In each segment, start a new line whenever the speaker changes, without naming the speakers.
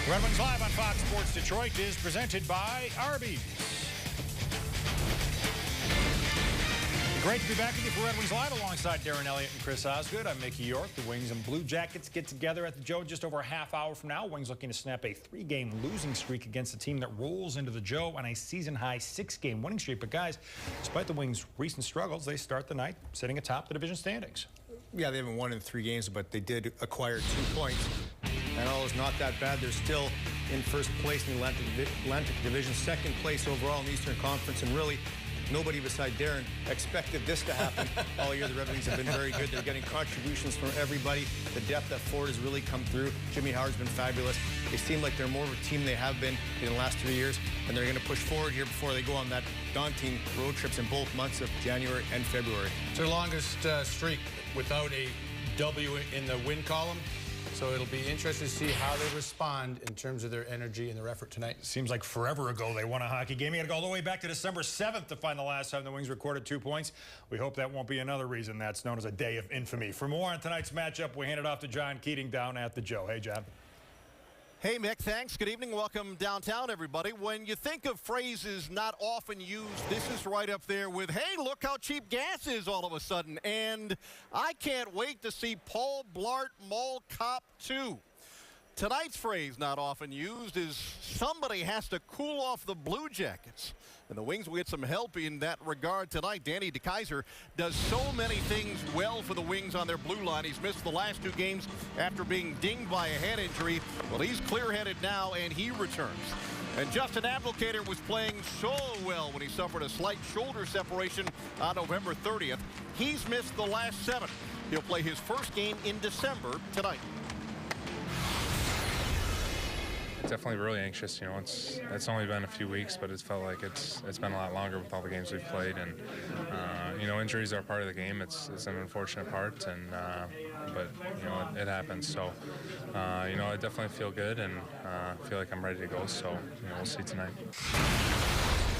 Red Wings Live on Fox Sports Detroit is presented by Arby's. Great to be back with you for Red Wings Live alongside Darren Elliott and Chris Osgood. I'm Mickey York. The Wings and Blue Jackets get together at the Joe just over a half hour from now. Wings looking to snap a 3-game losing streak against a team that rolls into the Joe on a season-high 6-game winning streak. But guys, despite the Wings' recent struggles, they start the night sitting atop the division standings.
Yeah, they haven't won in 3 games, but they did acquire 2 points. And all is not that bad. They're still in first place in the Atlantic Division, second place overall in the Eastern Conference, and really nobody beside Darren expected this to happen. All year the Red Wings have been very good. They're getting contributions from everybody. The depth at forward has really come through. Jimmy Howard's been fabulous. They seem like they're more of a team they have been in the last 3 years, and they're going to push forward here before they go on that daunting road trips in both months of January and February.
It's their longest streak without a W in the win column. So it'll be interesting to see how they respond in terms of their energy and their effort tonight.
Seems like forever ago they won a hockey game. You got to go all the way back to December 7th to find the last time the Wings recorded 2 points. We hope that won't be another reason that's known as a day of infamy. For more on tonight's matchup, we hand it off to John Keating down at the Joe. Hey, John.
Hey, Mick, thanks. Good evening. Welcome downtown, everybody. When you think of phrases not often used, this is right up there with, hey, look how cheap gas is all of a sudden. And I can't wait to see Paul Blart Mall Cop 2. Tonight's phrase not often used is somebody has to cool off the Blue Jackets. And the Wings will get some help in that regard tonight. Danny DeKeyser does so many things well for the Wings on their blue line. He's missed the last 2 games after being dinged by a head injury. Well, he's clear-headed now, and he returns. And Justin Abdelkader was playing so well when he suffered a slight shoulder separation on November 30th. He's missed the last 7. He'll play his first game in December tonight.
Definitely really anxious. You know, it's only been a few weeks, but it's felt like it's been a lot longer with all the games we've played. And you know, injuries are part of the game. It's an unfortunate part, and but you know, it happens. So you know, I definitely feel good and feel like I'm ready to go. So you know, we'll see tonight.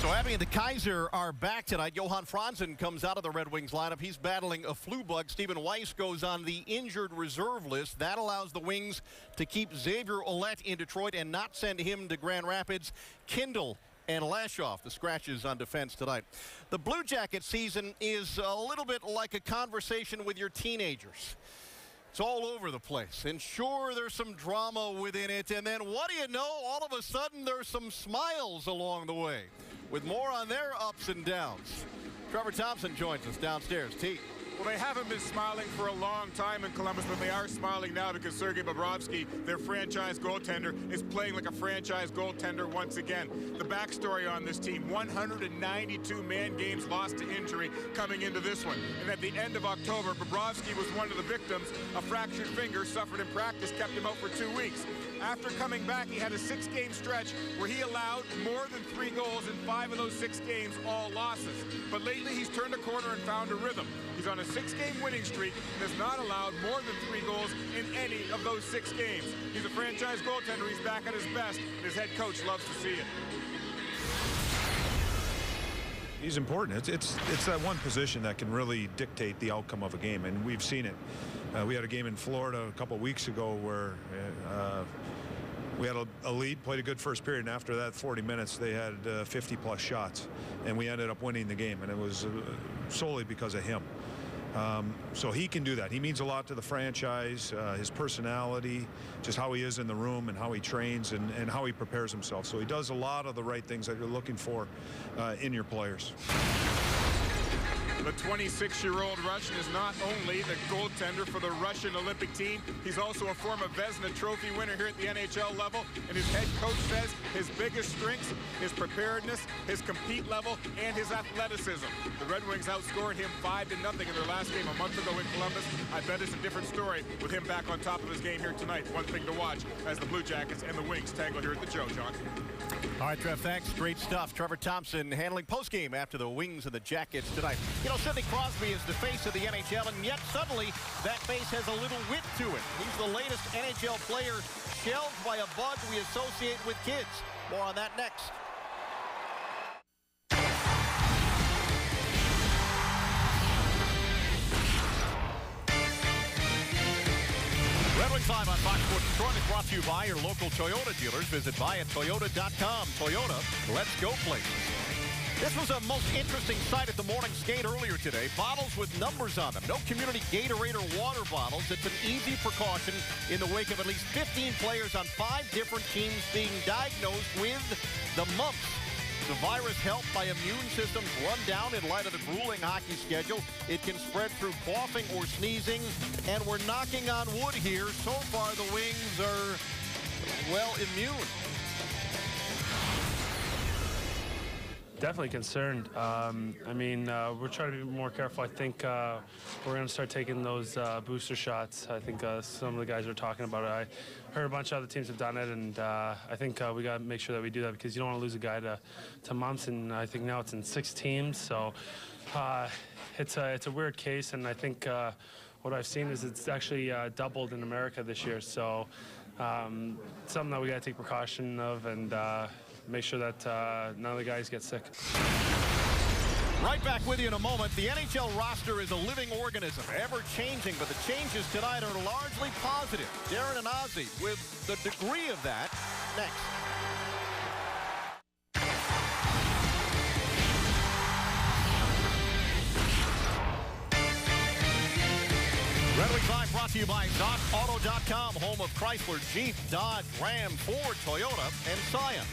So Abby and DeKeyser are back tonight. Johan Franzen comes out of the Red Wings lineup. He's battling a flu bug. Stephen Weiss goes on the injured reserve list. That allows the Wings to keep Xavier Ouellette in Detroit and not send him to Grand Rapids. Kindle and Lashoff, the scratches on defense tonight. The Blue Jacket season is a little bit like a conversation with your teenagers. It's all over the place, and sure, there's some drama within it, and then what do you know, all of a sudden there's some smiles along the way. With more on their ups and downs, Trevor Thompson joins us downstairs. T.
Well, they haven't been smiling for a long time in Columbus, but they are smiling now because Sergei Bobrovsky, their franchise goaltender, is playing like a franchise goaltender once again. The backstory on this team, 192 man games lost to injury coming into this one. And at the end of October, Bobrovsky was one of the victims. A fractured finger suffered in practice, kept him out for 2 weeks. After coming back, he had a 6-game stretch where he allowed more than 3 goals in 5 of those 6 games, all losses. But lately, he's turned a corner and found a rhythm. He's on a 6-game winning streak and has not allowed more than 3 goals in any of those 6 games. He's a franchise goaltender. He's back at his best, and his head coach loves to see it.
He's important. It's that one position that can really dictate the outcome of a game, and we've seen it. We had a game in Florida a couple weeks ago where we had a lead, played a good first period, and after that 40 minutes they had 50-plus shots, and we ended up winning the game, and it was solely because of him. So he can do that. He means a lot to the franchise, his personality, just how he is in the room and how he trains and how he prepares himself. So he does a lot of the right things that you're looking for in your players.
The 26-year-old Russian is not only the goaltender for the Russian Olympic team, he's also a former Vezina Trophy winner here at the NHL level, and his head coach says his biggest strengths, his preparedness, his compete level, and his athleticism. The Red Wings outscored him 5-0 in their last game a month ago in Columbus. I bet it's a different story with him back on top of his game here tonight. One thing to watch as the Blue Jackets and the Wings tangle here at the Joe, John.
All right, Trev, thanks. Great stuff. Trevor Thompson handling postgame after the Wings and the Jackets tonight. You know, Sidney Crosby is the face of the NHL, and yet suddenly that face has a little wit to it. He's the latest NHL player shelved by a bug we associate with kids. More on that next. Red Wings Live on Fox Sports Detroit is brought to you by your local Toyota dealers. Visit buyattoyota.com. Toyota, let's go places. This was a most interesting sight at the morning skate earlier today. Bottles with numbers on them. No community Gatorade or water bottles. It's an easy precaution in the wake of at least 15 players on 5 different teams being diagnosed with the mumps. The virus helped by immune systems run down in light of the grueling hockey schedule. It can spread through coughing or sneezing, and we're knocking on wood here. So far, the Wings are, well, immune.
Definitely concerned. We're trying to be more careful. I think we're going to start taking those booster shots. I think some of the guys are talking about it. I heard a bunch of other teams have done it, and I think we got to make sure that we do that because you don't want to lose a guy to mumps, and I think now it's in 6 teams. So it's a weird case, and I think what I've seen is it's actually doubled in America this year. So something that we got to take precaution of and make sure that none of the guys get sick.
Right back with you in a moment. The NHL roster is a living organism, ever-changing, but the changes tonight are largely positive. Darren and Ozzy with the degree of that next. Red Wings Live brought to you by DocAuto.com, home of Chrysler, Jeep, Dodge, Ram, Ford, Toyota, and Scion.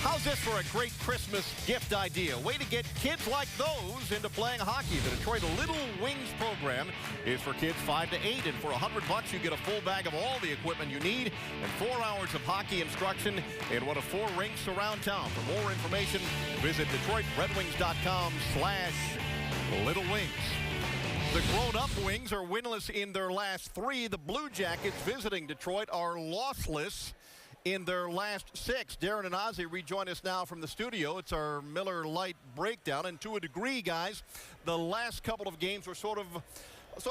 How's this for a great Christmas gift idea? Way to get kids like those into playing hockey. The Detroit Little Wings program is for kids 5 to 8, and for $100 you get a full bag of all the equipment you need and 4 hours of hockey instruction in one of 4 rinks around town. For more information, visit DetroitRedWings.com/Little Wings. The grown-up Wings are winless in their last 3. The Blue Jackets visiting Detroit are lossless in their last 6. Darren and Ozzy rejoin us now from the studio. It's our Miller Lite breakdown. And to a degree, guys, the last couple of games were sort of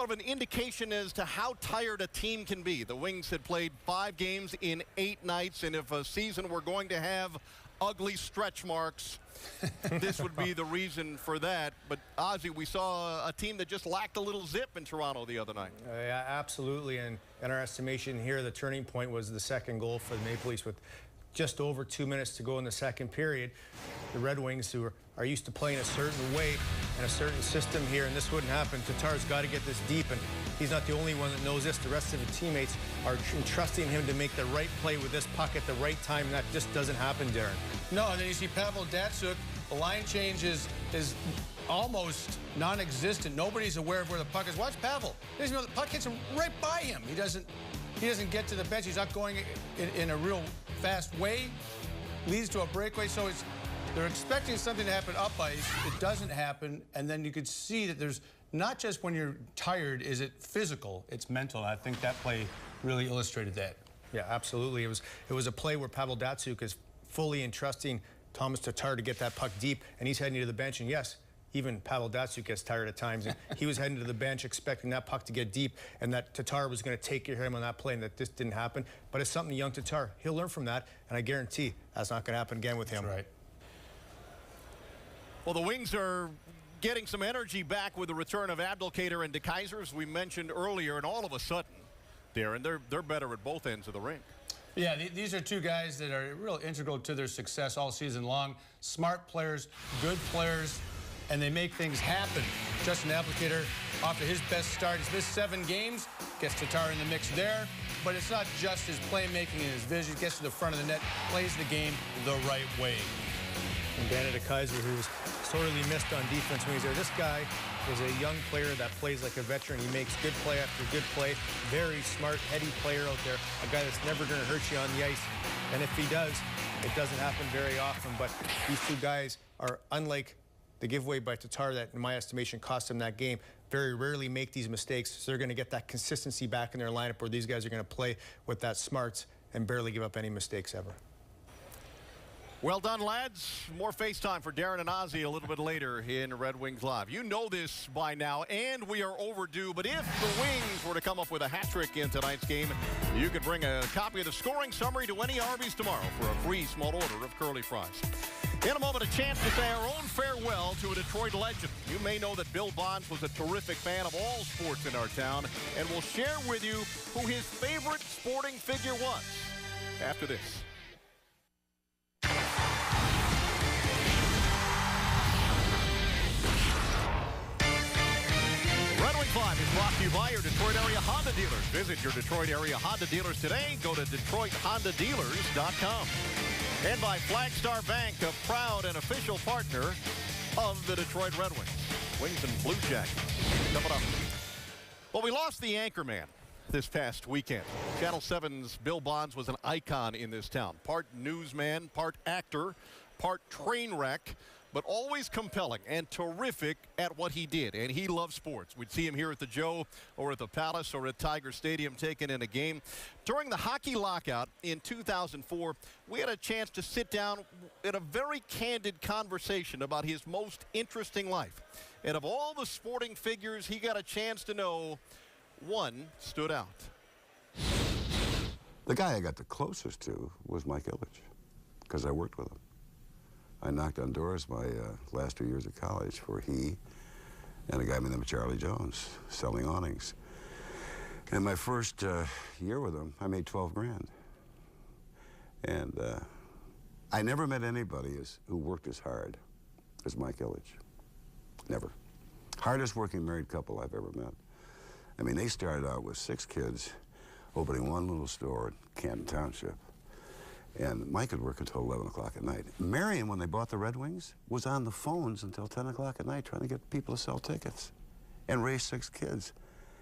an indication as to how tired a team can be. The Wings had played 5 games in 8 nights, and if a season were going to have ugly stretch marks, this would be the reason for that. But Ozzy, we saw a team that just lacked a little zip in Toronto the other night.
Yeah, absolutely. And in our estimation here, the turning point was the second goal for the Maple Leafs with just over 2 minutes to go in the second period. The Red Wings, who are used to playing a certain way and a certain system here, and this wouldn't happen. Tatar's got to get this deep, and he's not the only one that knows this. The rest of the teammates are entrusting him to make the right play with this puck at the right time, and that just doesn't happen, Darren. No,
And then you see Pavel Datsyuk. The line change is almost non-existent. Nobody's aware of where the puck is. Watch Pavel. The puck hits him right by him. He doesn't get to the bench. He's not going in a real fast way. Leads to a breakaway. So they're expecting something to happen up ice. It doesn't happen. And then you could see that there's not just when you're tired is it physical, it's mental. I think that play really illustrated that.
Yeah, absolutely. It was a play where Pavel Datsyuk is fully entrusting Thomas Tatar to get that puck deep, and he's heading to the bench. And yes, even Pavel Datsyuk gets tired at times. And he was heading to the bench expecting that puck to get deep, and that Tatar was going to take care of him on that play, and that this didn't happen. But it's something young Tatar, he'll learn from that, and I guarantee that's not going to happen again with him.
That's right.
Well, the Wings are getting some energy back with the return of Abdelkader and DeKeyser, as we mentioned earlier, and all of a sudden, Darren, they're better at both ends of the rink.
Yeah, these are 2 guys that are real integral to their success all season long. Smart players, good players, and they make things happen. Justin Abdelkader, off to his best start. He's missed 7 games, gets Tatar in the mix there. But it's not just his playmaking and his vision. He gets to the front of the net, plays the game the right way.
And Danny DeKeyser, who's sorely missed on defense when he's there. This guy is a young player that plays like a veteran. He makes good play after good play. Very smart, heady player out there. A guy that's never going to hurt you on the ice. And if he does, it doesn't happen very often. But these 2 guys are unlike the giveaway by Tatar that, in my estimation, cost him that game. Very rarely make these mistakes. So they're going to get that consistency back in their lineup where these guys are going to play with that smarts and barely give up any mistakes ever.
Well done, lads. More FaceTime for Darren and Ozzy a little bit later in Red Wings Live. You know this by now, and we are overdue. But if the Wings were to come up with a hat trick in tonight's game, you could bring a copy of the scoring summary to any Arby's tomorrow for a free small order of curly fries. In a moment, a chance to say our own farewell to a Detroit legend. You may know that Bill Bonds was a terrific fan of all sports in our town, and we'll share with you who his favorite sporting figure was after this. Red Wings Live is brought to you by your Detroit area Honda dealers. Visit your Detroit area Honda dealers today. Go to DetroitHondaDealers.com. And by Flagstar Bank, a proud and official partner of the Detroit Red Wings. Wings and Blue Jackets. Coming up. Well, we lost the anchorman this past weekend. Channel 7's Bill Bonds was an icon in this town. Part newsman, part actor, part train wreck, but always compelling and terrific at what he did. And he loved sports. We'd see him here at the Joe or at the Palace or at Tiger Stadium taking in a game. During the hockey lockout in 2004, we had a chance to sit down in a very candid conversation about his most interesting life. And of all the sporting figures he got a chance to know, one stood out.
The guy I got the closest to was Mike Ilitch, because I worked with him. I knocked on doors my last 2 years of college for he and a guy named Charlie Jones selling awnings. And my first year with him, I made 12 grand. And I never met anybody who worked as hard as Mike Ilitch. Never. Hardest working married couple I've ever met. I mean, they started out with 6 kids, opening one little store in Canton Township. And Mike would work until 11 o'clock at night. Marion, when they bought the Red Wings, was on the phones until 10 o'clock at night trying to get people to sell tickets and raise 6 kids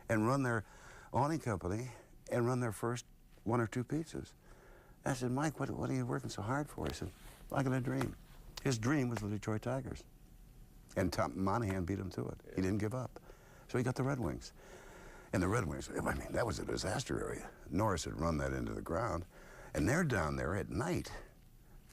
and run their awning company and run their first 1 or 2 pizzas. I said, Mike, what are you working so hard for? He said, I got a dream. His dream was the Detroit Tigers. And Tom Monahan beat him to it. He didn't give up. So he got the Red Wings. And the Red Wings, I mean, that was a disaster area. Norris had run that into the ground. And they're down there at night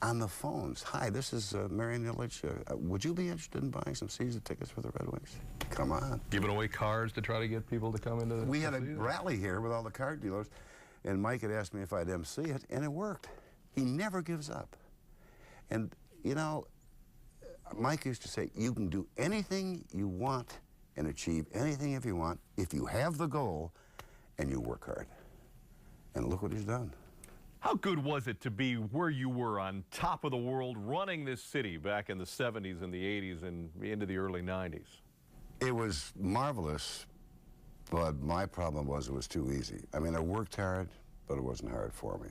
on the phones. Hi, this is Marion Ilitch. Would you be interested in buying some season tickets for the Red Wings? Come on.
Giving away cards to try to get people to come into the
We had a rally here with all the card dealers, and Mike had asked me if I'd MC it, and it worked. He never gives up. And, you know, Mike used to say, you can do anything you want and achieve anything if you want, if you have the goal and you work hard. And look what he's done.
How good was it to be where you were on top of the world running this city back in the 70s and the 80s and into the early 90s?
It was marvelous, but my problem was it was too easy. I mean, I worked hard, but it wasn't hard for me.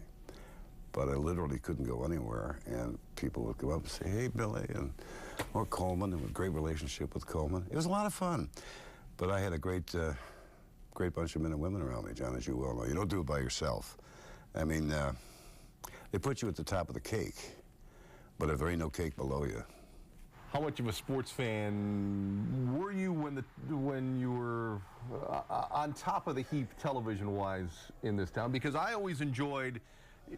But I literally couldn't go anywhere, and people would come up and say, hey, Billy, or Coleman, and a great relationship with Coleman. It was a lot of fun, but I had a great bunch of men and women around me, John, as you well know. You don't do it by yourself. I mean, they put you at the top of the cake, but if there ain't no cake below you.
How much of a sports fan were you when you were on top of the heap television-wise in this town? Because I always enjoyed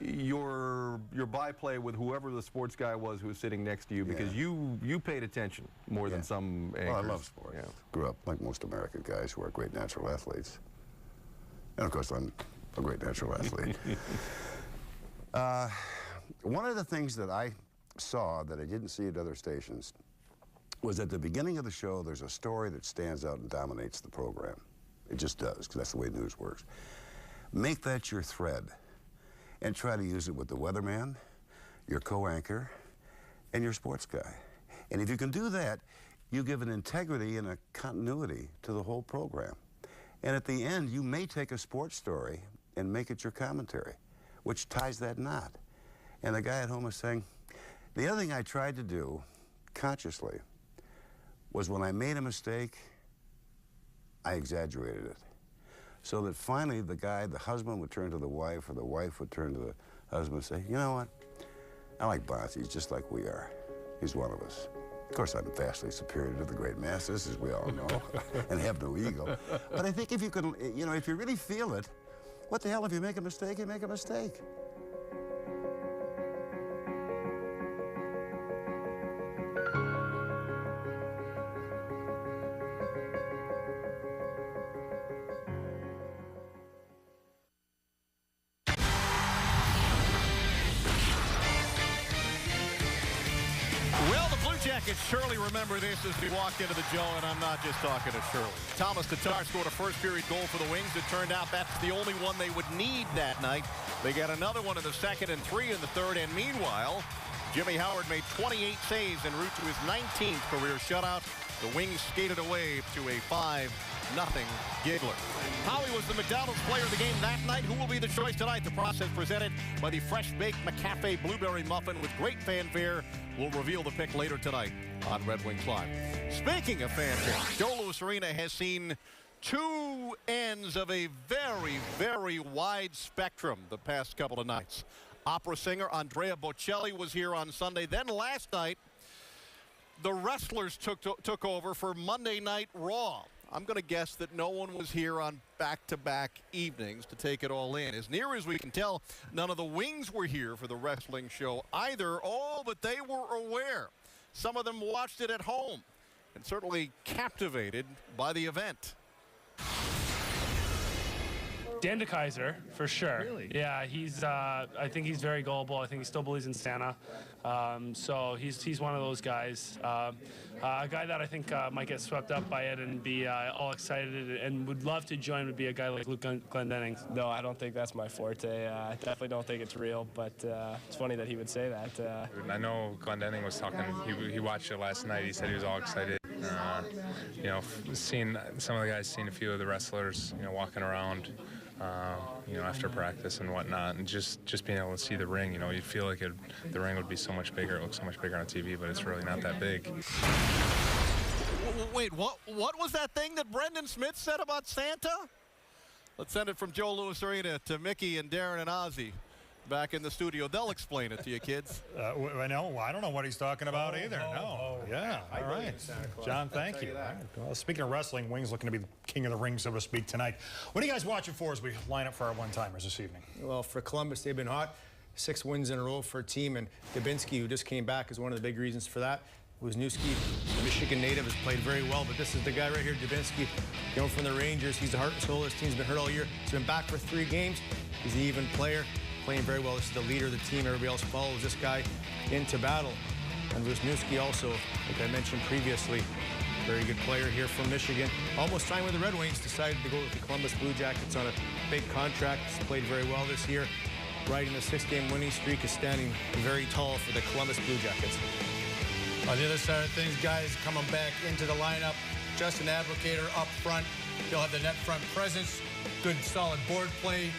your byplay with whoever the sports guy was who was sitting next to you, because you paid attention more than some anchors.
Well, I love sports. Yeah. Grew up like most American guys who are great natural athletes. And of course, I'm a great natural athlete. One of the things that I saw that I didn't see at other stations was at the beginning of the show, there's a story that stands out and dominates the program. It just does, because that's the way news works. Make that your thread and try to use it with the weatherman, your co-anchor, and your sports guy. And if you can do that, you give an integrity and a continuity to the whole program. And at the end, you may take a sports story and make it your commentary, which ties that knot. And the guy at home was saying, the other thing I tried to do consciously was when I made a mistake, I exaggerated it. So that finally the husband would turn to the wife, or the wife would turn to the husband and say, you know what? I like Bonds. He's just like we are. He's one of us. Of course, I'm vastly superior to the great masters, as we all know, and have no ego. But I think if you can, you know, if you really feel it, what the hell, if you make a mistake, you make a mistake.
Well, the Blue Jackets surely remember this as we walked into the Joe, and I'm not just talking to Shirley. Thomas Tatar scored a first-period goal for the Wings. It turned out that's the only one they would need that night. They got another one in the second and 3 in the third, and meanwhile, Jimmy Howard made 28 saves en route to his 19th career shutout. The Wings skated away to a 5-0 giggler. Howie was the McDonald's player of the game that night. Who will be the choice tonight? The process presented by the fresh-baked McCafe Blueberry Muffin with great fanfare. We'll reveal the pick later tonight on Red Wings Live. Speaking of fanfare, Joe Louis Arena has seen two ends of a very, very wide spectrum the past couple of nights. Opera singer Andrea Bocelli was here on Sunday. Then last night, the wrestlers took over for Monday Night Raw. I'm going to guess that no one was here on back-to-back evenings to take it all in. As near as we can tell, none of the Wings were here for the wrestling show either. Oh, but they were aware. Some of them watched it at home and certainly captivated by the event.
Dan DeKaiser, for sure.
Really?
Yeah, he's. I think he's very gullible. I think he still believes in Santa. So he's one of those guys. A guy that I think might get swept up by it and be all excited and would love to join would be a guy like Luke Glendening.
No, I don't think that's my forte. I definitely don't think it's real, but it's funny that he would say that.
I know Glendening was talking. He watched it last night. He said he was all excited. You know, seeing some of the guys, seeing a few of the wrestlers, you know, walking around. You know, after practice and whatnot, and just being able to see the ring, you know, you feel like the ring would be so much bigger. It looks so much bigger on TV, but it's really not that big.
Wait, what was that thing that Brendan Smith said about Santa? Let's send it from Joe Louis Arena to Mickey and Darren and Ozzy back in the studio. They'll explain it to you, kids.
I don't know what he's talking about either. Yeah, all right. John, thank you. Well, speaking of wrestling, Wings looking to be the king of the ring, so to speak, tonight. What are you guys watching for as we line up for our one-timers this evening?
Well, for Columbus, they've been hot. 6 wins in a row for a team, and Dubinsky, who just came back, is one of the big reasons for that. Wisniewski, the Michigan native, has played very well, but this is the guy right here, Dubinsky, from the Rangers. He's the heart and soul of this team's been hurt all year. He's been back for 3 games. He's an even player, playing very well. This is the leader of the team. Everybody else follows this guy into battle. And Wisniewski also, like I mentioned previously, very good player here from Michigan. Almost signed with the Red Wings, decided to go with the Columbus Blue Jackets on a big contract. He's played very well this year. Riding a 6-game winning streak, is standing very tall for the Columbus Blue Jackets.
On the other side of things, guys coming back into the lineup. Justin Ablocator up front. He'll have the net front presence. Good solid board play.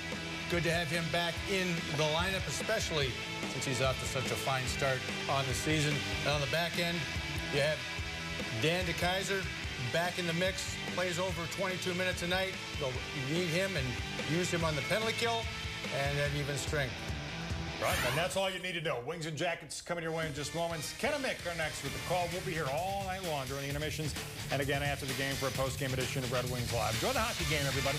Good to have him back in the lineup, especially since he's off to such a fine start on the season. And on the back end, you have Dan DeKaiser back in the mix. Plays over 22 minutes a night. They'll need him and use him on the penalty kill and at even strength.
Right, and that's all you need to know. Wings and Jackets coming your way in just moments. Ken and Mick are next with the call. We'll be here all night long during the intermissions and again after the game for a post-game edition of Red Wings Live. Enjoy the hockey game, everybody.